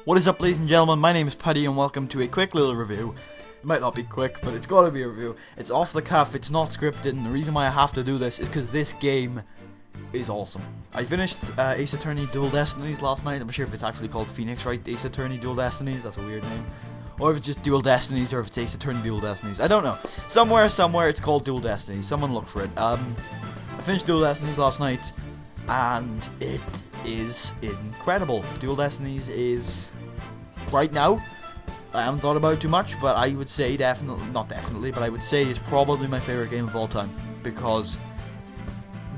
What is up, ladies and gentlemen? My name is Paddy and welcome to a quick little review. It might not be quick, but it's gotta be a review. It's off the cuff, it's not scripted, and the reason why I have to do this is because this game is awesome. I finished Ace Attorney Dual Destinies last night. I'm not sure if it's actually called Phoenix Wright Ace Attorney Dual Destinies, that's a weird name. Or if it's just Dual Destinies, or if it's Ace Attorney Dual Destinies. I don't know. Somewhere, it's called Dual Destinies. Someone look for it. I finished Dual Destinies last night, and it is incredible. Dual Destinies is, right now, I haven't thought about it too much, but I would say not definitely, but I would say it's probably my favorite game of all time, because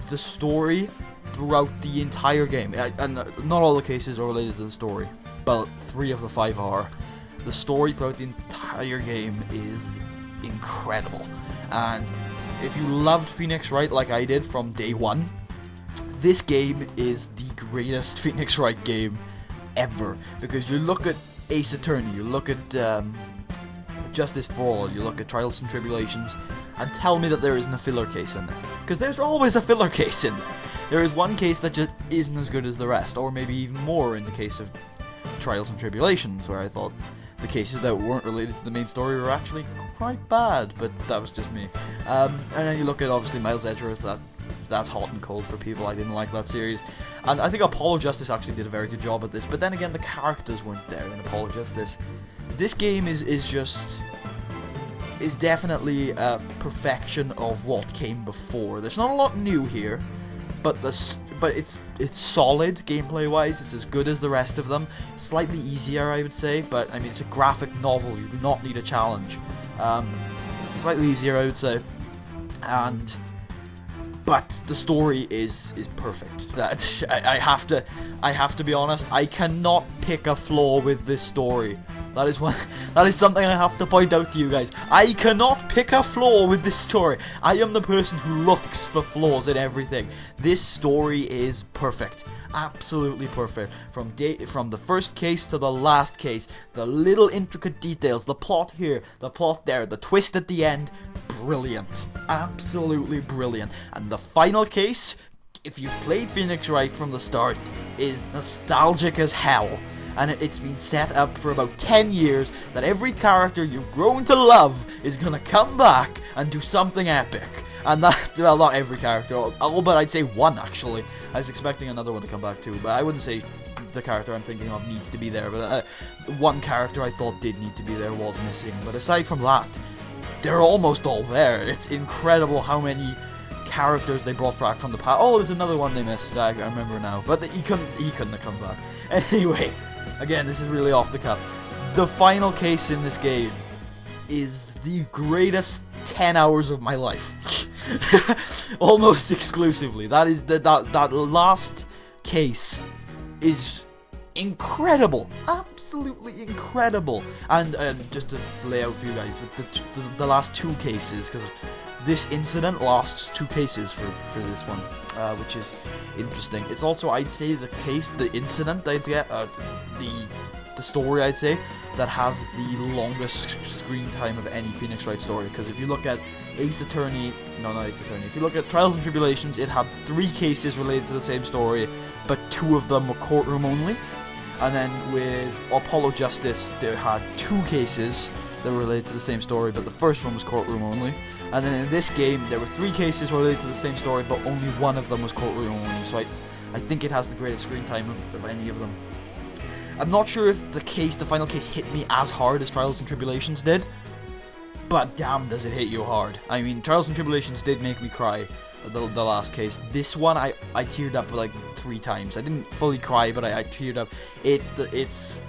the story throughout the entire game, and not all the cases are related to the story, but 3 of the 5 are. The story throughout the entire game is incredible, and if you loved Phoenix Wright like I did from day one, this game is the greatest Phoenix Wright game ever, because you look at Ace Attorney, you look at Justice for All, you look at Trials and Tribulations, and tell me that there isn't a filler case in there, because there's always a filler case in there. There is one case that just isn't as good as the rest, or maybe even more in the case of Trials and Tribulations, where I thought the cases that weren't related to the main story were actually quite bad, but that was just me. And then you look at, obviously, Miles Edgeworth, that's hot and cold for people. I didn't like that series, and I think Apollo Justice actually did a very good job at this, but then again, the characters weren't there in Apollo Justice. This game is definitely a perfection of what came before. There's not a lot new here, but it's solid gameplay wise. It's as good as the rest of them. Slightly easier, I would say, but I mean, it's a graphic novel. You do not need a challenge. Slightly easier, I would say, but the story is perfect. I have to be honest. I cannot pick a flaw with this story. That is something I have to point out to you guys. I cannot pick a flaw with this story. I am the person who looks for flaws in everything. This story is perfect. Absolutely perfect. From the first case to the last case, the little intricate details, the plot here, the plot there, the twist at the end, brilliant. Absolutely brilliant. And the final case, if you've played Phoenix Wright from the start, is nostalgic as hell. And it's been set up for about 10 years that every character you've grown to love is gonna come back and do something epic. And that, well, not every character, but I'd say one, actually. I was expecting another one to come back too, but I wouldn't say the character I'm thinking of needs to be there, but one character I thought did need to be there was missing. But aside from that, they're almost all there. It's incredible how many characters they brought back from the past. Oh, there's another one they missed, I remember now, but he couldn't have come back. Anyway, again, this is really off the cuff. The final case in this game is the greatest 10 hours of my life. Almost exclusively. That last case is incredible. Absolutely incredible. And just to lay out for you guys, the last 2 cases, because this incident lasts 2 cases for this one, which is interesting. It's also, I'd say, the incident I'd get, the story, I'd say, that has the longest screen time of any Phoenix Wright story. Because if you look at Ace Attorney, no, not Ace Attorney, if you look at Trials and Tribulations, it had 3 cases related to the same story, but 2 of them were courtroom only. And then with Apollo Justice, they had 2 cases that were related to the same story, but the first one was courtroom only. And then in this game, there were 3 cases related to the same story, but only one of them was courtroom only. So I think it has the greatest screen time of any of them. I'm not sure if the final case hit me as hard as Trials and Tribulations did, but damn does it hit you hard. I mean, Trials and Tribulations did make me cry, the last case. This one, I teared up like 3 times. I didn't fully cry, but I teared up. It's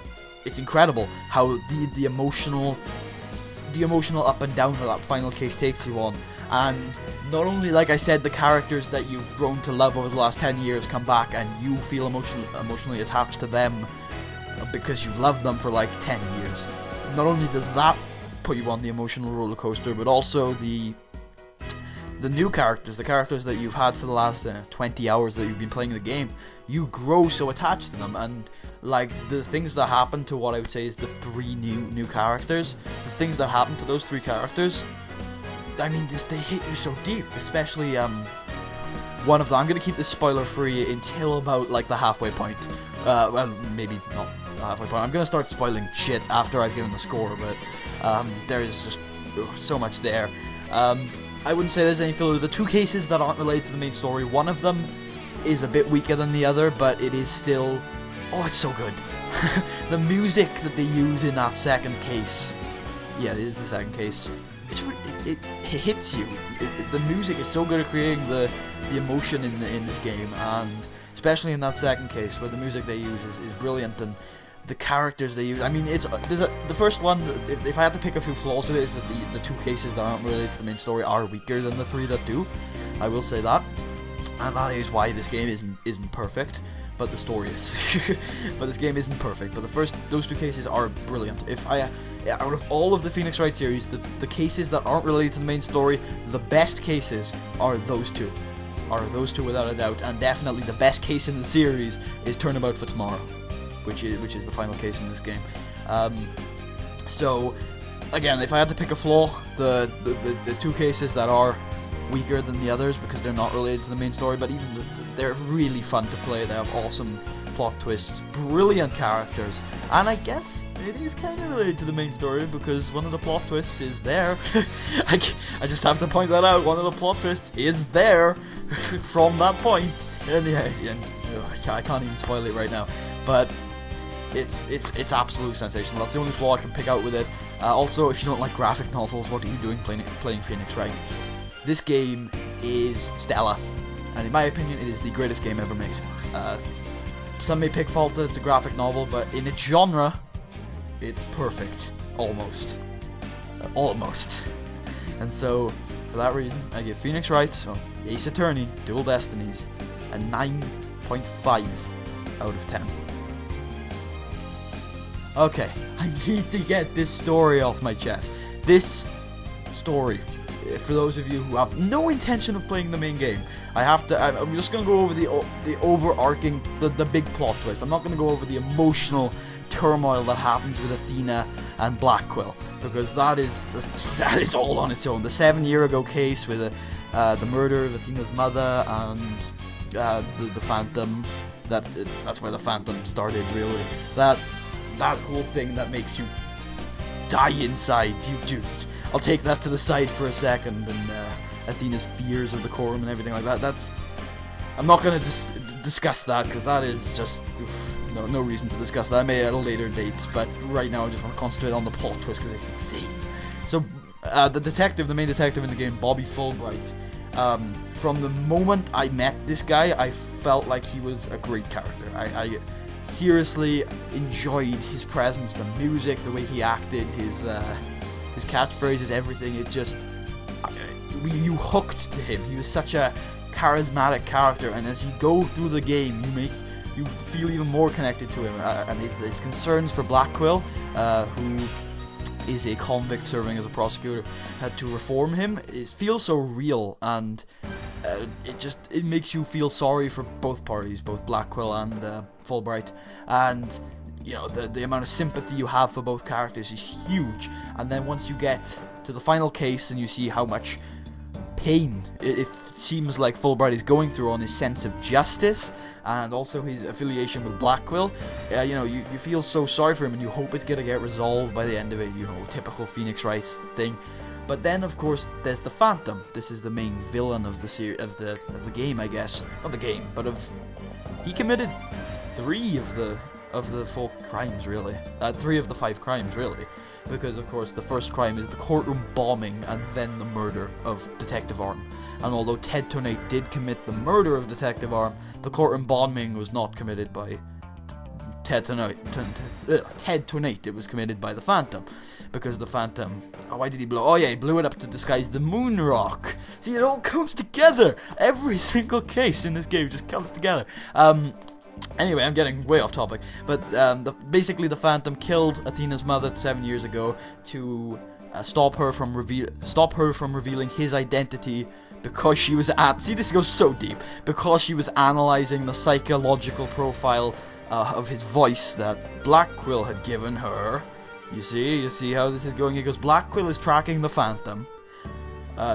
incredible how the emotional up and down that final case takes you on. And not only, like I said, the characters that you've grown to love over the last 10 years come back and you feel emotionally attached to them because you've loved them for like 10 years. Not only does that put you on the emotional roller coaster, but also the new characters, the characters that you've had for the last 20 hours that you've been playing the game, you grow so attached to them. And like the things that happen to what I would say is the 3 new characters, the things that happen to those 3 characters, I mean, they hit you so deep. Especially one of them, I'm gonna keep this spoiler free until about like the halfway point. Well, maybe not the halfway point. I'm gonna start spoiling shit after I've given the score, but there is just so much there. I wouldn't say there's any filler. The 2 cases that aren't related to the main story, one of them is a bit weaker than the other, but it is still... Oh, it's so good. The music that they use in that second case... Yeah, it is the second case. It hits you. The music is so good at creating the emotion in this game, and especially in that second case, where the music they use is brilliant, and the characters they use... I mean, the first one, if I had to pick a few flaws with it, is that the 2 cases that aren't related to the main story are weaker than the 3 that do. I will say that. And that is why this game isn't perfect, but the story is. But this game isn't perfect, but those 2 cases are brilliant. Out of all of the Phoenix Wright series, the cases that aren't related to the main story, the best cases are those 2. Are those 2 without a doubt, and definitely the best case in the series is Turnabout for Tomorrow, which is the final case in this game. So, again, if I had to pick a flaw, there's 2 cases that are weaker than the others because they're not related to the main story, but even they're really fun to play. They have awesome plot twists, brilliant characters, and I guess it is kind of related to the main story because one of the plot twists is there. I just have to point that out. One of the plot twists is there from that point, and I can't even spoil it right now, but it's absolutely sensational. That's the only flaw I can pick out with it. Also, if you don't like graphic novels, what are you doing playing Phoenix Wright? This game is stellar, and in my opinion, it is the greatest game ever made. Some may pick fault that it's a graphic novel, but in its genre, it's perfect. Almost. Almost. And so, for that reason, I give Phoenix Wright, so Ace Attorney, Dual Destinies, a 9.5 out of 10. Okay, I need to get this story off my chest. This story, for those of you who have no intention of playing the main game, I'm just going to go over the overarching, the big plot twist. I'm not going to go over the emotional turmoil that happens with Athena and Black Quill, because that is all on its own. The 7-year-ago case with the murder of Athena's mother and the Phantom, that's where the Phantom started, really. That whole thing that makes you die inside. I'll take that to the side for a second, and Athena's fears of the courtroom and everything like that. I'm not going to discuss that, because that is just... no reason to discuss that. I may at a later date, but right now I just want to concentrate on the plot twist, because it's insane. So, the main detective in the game, Bobby Fulbright, from the moment I met this guy, I felt like he was a great character. I seriously enjoyed his presence, the music, the way he acted, his catchphrases, everything. It just... you hooked to him. He was such a charismatic character, and as you go through the game, you feel even more connected to him, and his concerns for Black Quill, who is a convict serving as a prosecutor, had to reform him. It feels so real, and it makes you feel sorry for both parties, both Black Quill and Fulbright, and you know, the amount of sympathy you have for both characters is huge. And then once you get to the final case and you see how much pain it seems like Fulbright is going through on his sense of justice, and also his affiliation with Black Quill, you feel so sorry for him, and you hope it's gonna get resolved by the end of it. Typical Phoenix Wright thing. But then, of course, there's the Phantom. This is the main villain of the game, I guess. Not the game, but he committed 3 of the 4 crimes, really. 3 of the 5 crimes, really. Because, of course, the first crime is the courtroom bombing and then the murder of Detective Arm. And although Ted Tonate did commit the murder of Detective Arm, the courtroom bombing was not committed by Ted Tonate. It was committed by the Phantom. Because the Phantom... why did he blow... he blew it up to disguise the moon rock. See, it all comes together. Every single case in this game just comes together. Anyway, I'm getting way off topic, but basically the Phantom killed Athena's mother 7 years ago to stop her from revealing his identity, because she was see, this goes so deep, because she was analyzing the psychological profile of his voice that Black Quill had given her. You see how this is going? He goes, Black Quill is tracking the Phantom.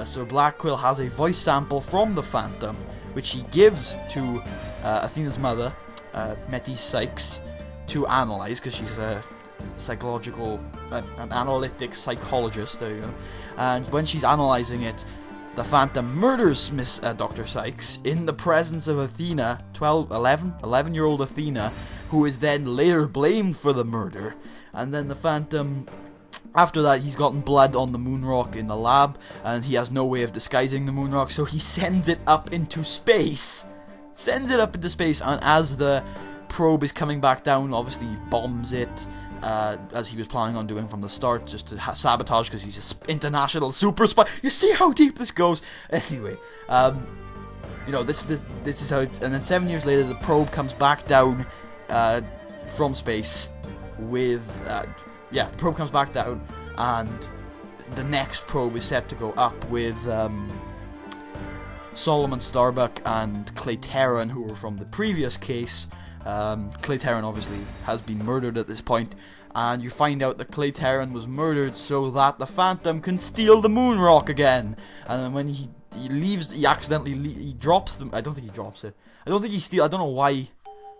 So Black Quill has a voice sample from the Phantom, which he gives to Athena's mother, Metty Sykes, to analyze, because she's a an analytic psychologist, there you go. And when she's analyzing it, the Phantom murders Miss Dr. Sykes in the presence of Athena, 11-year-old Athena, who is then later blamed for the murder. And then the Phantom, after that, he's gotten blood on the moon rock in the lab, and he has no way of disguising the moon rock, so he sends it up into space. And as the probe is coming back down, obviously he bombs it, as he was planning on doing from the start, just to sabotage, because he's an international super spy. You see how deep this goes? Anyway, this is how and then 7 years later, the probe comes back down from space with, the probe comes back down, and the next probe is set to go up with Solomon Starbuck and Clayteran, who were from the previous case. Clayteran obviously has been murdered at this point, and you find out that Clayteran was murdered so that the Phantom can steal the moon rock again. And then when he leaves, he drops them. I don't think he drops it. I don't know why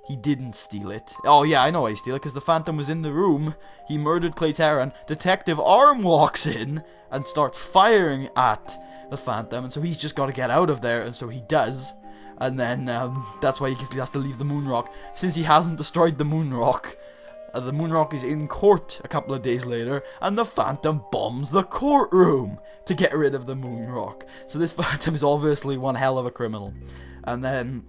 he didn't steal it. Oh yeah, I know why he stole it, because the Phantom was in the room. He murdered Clayteran. Detective Arm walks in and starts firing at the Phantom, and so he's just got to get out of there, and so he does. And then that's why he has to leave the moon rock. Since he hasn't destroyed the moon rock is in court a couple of days later, and the Phantom bombs the courtroom to get rid of the moon rock. So this Phantom is obviously one hell of a criminal. And then,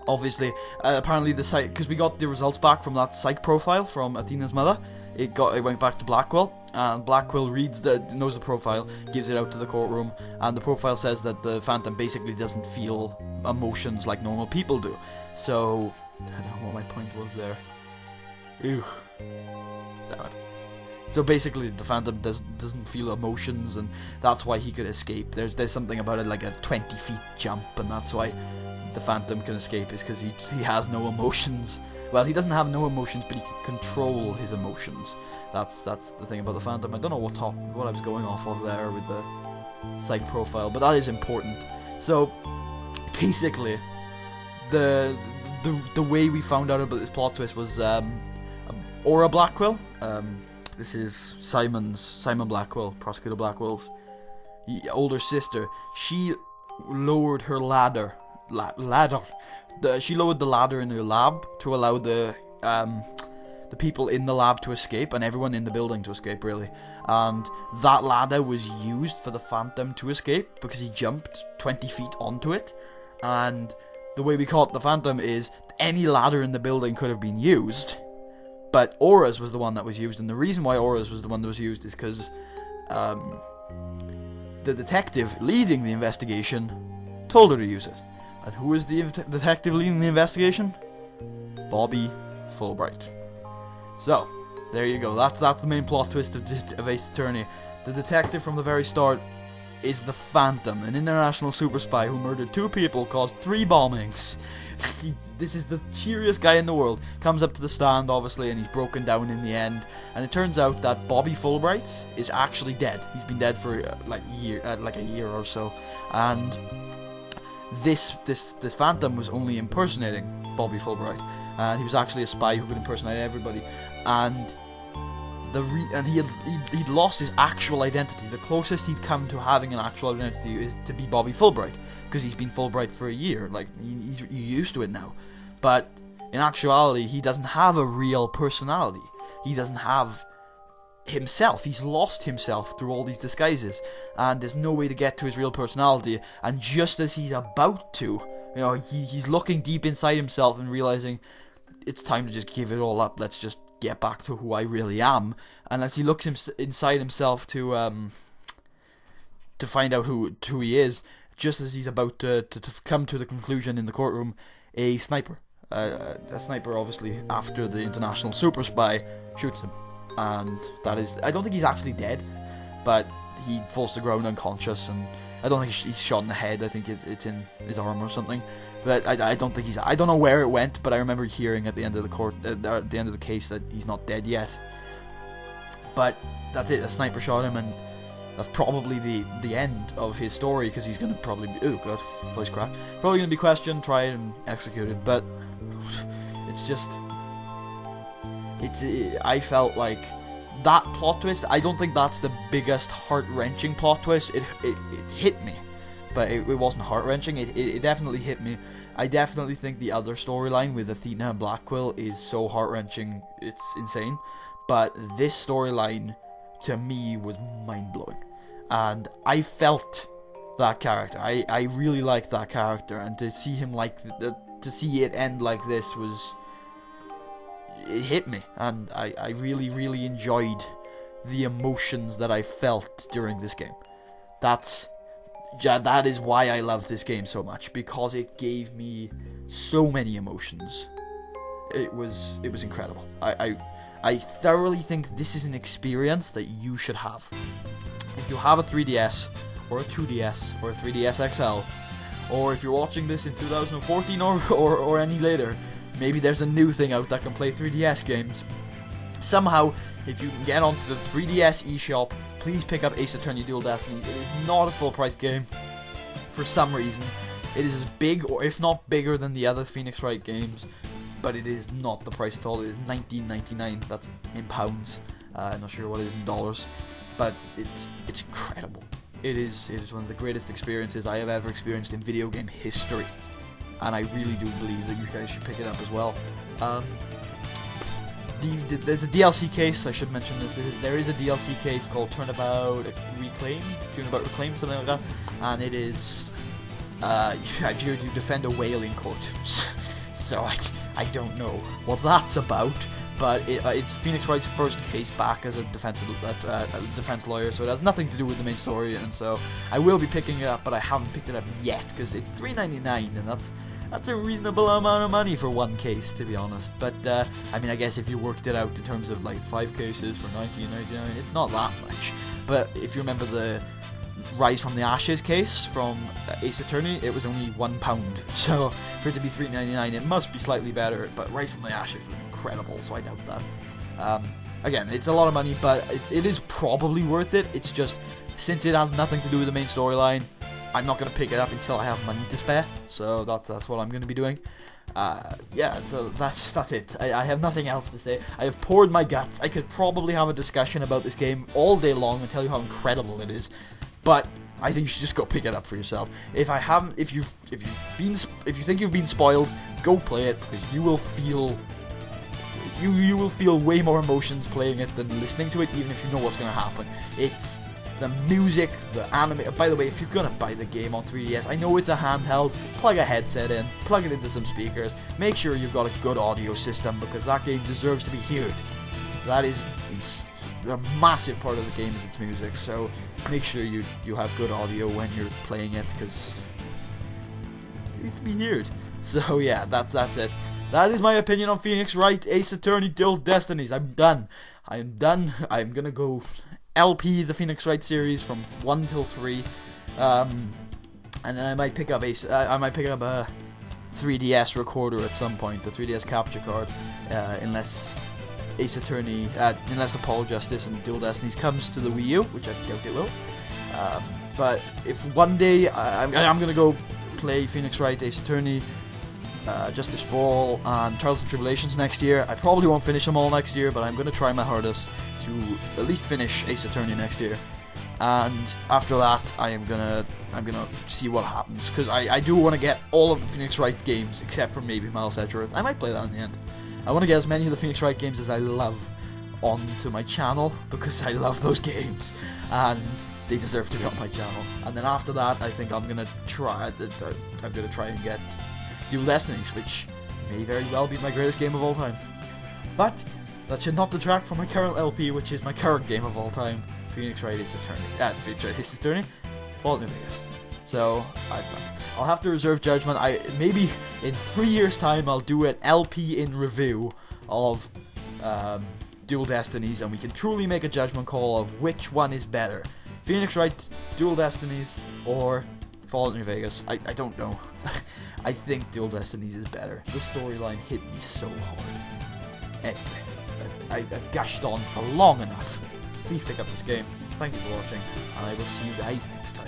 obviously, apparently the psych, because we got the results back from that psych profile from Athena's mother. It went back to Blackwell, and Blackwell knows the profile, gives it out to the courtroom, and the profile says that the Phantom basically doesn't feel emotions like normal people do. So, I don't know what my point was there. Ew. Damn it. So basically, the Phantom doesn't feel emotions, and that's why he could escape. There's something about it, like a 20 feet jump, and that's why the Phantom can escape, is because he has no emotions. Well, he doesn't have no emotions, but he can control his emotions. That's the thing about the Phantom. I don't know what I was going off of there with the psych profile, but that is important. So basically, the way we found out about this plot twist was Aura Blackwell. This is Simon Blackwell, Prosecutor Blackwell's older sister. She lowered her ladder. She lowered the ladder in her lab to allow the people in the lab to escape, and everyone in the building to escape, really. And that ladder was used for the Phantom to escape, because he jumped 20 feet onto it. And the way we caught the Phantom is any ladder in the building could have been used, but Aura's was the one that was used. And the reason why Aura's was the one that was used is because the detective leading the investigation told her to use it. And who is the detective leading the investigation? Bobby Fulbright. So, there you go. That's the main plot twist of Ace Attorney. The detective from the very start is the Phantom, an international super spy who murdered 2 people, caused 3 bombings. This is the cheeriest guy in the world. Comes up to the stand, obviously, and he's broken down in the end. And it turns out that Bobby Fulbright is actually dead. He's been dead for like a year or so. And this Phantom was only impersonating Bobby Fulbright. He was actually a spy who could impersonate everybody. And he'd lost his actual identity. The closest he'd come to having an actual identity is to be Bobby Fulbright, because he's been Fulbright for a year. Like, he's used to it now. But in actuality, he doesn't have a real personality. He doesn't have himself. He's lost himself through all these disguises, and there's no way to get to his real personality. And just as he's about to, he's looking deep inside himself and realizing it's time to just give it all up. Let's just get back to who I really am. And as he looks inside himself to find out who he is, just as he's about to come to the conclusion in the courtroom, a sniper, obviously after the international super spy, shoots him. And that is, I don't think he's actually dead, but he falls to the ground unconscious, and I don't think he's shot in the head. I think it's in his arm or something. But I don't think I don't know where it went, but I remember hearing at the end of the case that he's not dead yet. But that's it. A sniper shot him, and that's probably the end of his story, because he's going to probably be, oh god, voice crack, probably going to be questioned, tried, and executed. But it's just, I felt like that plot twist, I don't think that's the biggest heart-wrenching plot twist. It hit me, but it wasn't heart-wrenching. It definitely hit me. I definitely think the other storyline with Athena and Black Quill is so heart-wrenching, it's insane. But this storyline, to me, was mind-blowing. And I felt that character. I really liked that character, and to see him to see it end like this it hit me, and I really, really enjoyed the emotions that I felt during this game. That is why I love this game so much, because it gave me so many emotions. It was incredible. I thoroughly think this is an experience that you should have. If you have a 3DS, or a 2DS, or a 3DS XL, or if you're watching this in 2014 or any later, maybe there's a new thing out that can play 3DS games. Somehow, if you can get onto the 3DS eShop, please pick up Ace Attorney Dual Destinies. It is not a full-priced game. For some reason, it is as big, or if not bigger, than the other Phoenix Wright games, but it is not the price at all. It is $19.99. That's in pounds. I'm not sure what it is in dollars, but it's incredible. It is one of the greatest experiences I have ever experienced in video game history, and I really do believe that you guys should pick it up as well. There's a DLC case, I should mention this. There is a DLC case called Turnabout Reclaimed, something like that, and it is you defend a whaling court. So I don't know what that's about, but it's Phoenix Wright's first case back as a defense lawyer, so it has nothing to do with the main story, and so I will be picking it up, but I haven't picked it up yet because it's $3.99, and that's a reasonable amount of money for one case, to be honest. But I mean, I guess if you worked it out in terms of like 5 cases for $19.99, it's not that much. But if you remember the Rise from the Ashes case from Ace Attorney, it was only £1. So for it to be $3.99, it must be slightly better. But Rise from the Ashes was incredible, so I doubt that. Again, it's a lot of money, but it is probably worth it. It's just, since it has nothing to do with the main storyline, I'm not going to pick it up until I have money to spare. So that's what I'm going to be doing. Yeah, so that's it. I have nothing else to say. I have poured my guts. I could probably have a discussion about this game all day long and tell you how incredible it is, but I think you should just go pick it up for yourself. If you think you've been spoiled, go play it, because you will feel way more emotions playing it than listening to it, even if you know what's going to happen. It's the music, the anime. By the way, if you're gonna buy the game on 3DS, I know it's a handheld, plug a headset in, plug it into some speakers, make sure you've got a good audio system, because that game deserves to be heard. That is a massive part of the game, is its music, so make sure you have good audio when you're playing it, because it needs to be heard. So yeah, that's it. That is my opinion on Phoenix Wright Ace Attorney Dual Destinies. I'm done. I'm gonna go LP the Phoenix Wright series from 1 till 3, and then I might pick up a 3DS recorder at some point, a 3DS capture card, unless Apollo Justice and Dual Destinies comes to the Wii U, which I doubt it will. But if one day I'm gonna go play Phoenix Wright Ace Attorney, Justice for All, and Trials and Tribulations next year. I probably won't finish them all next year, but I'm going to try my hardest to at least finish Ace Attorney next year. And after that, I'm gonna see what happens, because I do want to get all of the Phoenix Wright games, except for maybe Miles Edgeworth. I might play that in the end. I want to get as many of the Phoenix Wright games as I love onto my channel, because I love those games, and they deserve to be on my channel. And then after that, I think I'm going to try and get Dual Destinies, which may very well be my greatest game of all time. But that should not detract from my current LP, which is my current game of all time, Phoenix Wright Ace Attorney, Fallout New Vegas. So I'll have to reserve judgment. Maybe in 3 years' time I'll do an LP in review of Dual Destinies, and we can truly make a judgment call of which one is better, Phoenix Wright Dual Destinies or Fallout New Vegas. I don't know. I think Dual Destinies is better. The storyline hit me so hard. Anyway, I've gushed on for long enough. Please pick up this game. Thank you for watching, and I will see you guys next time.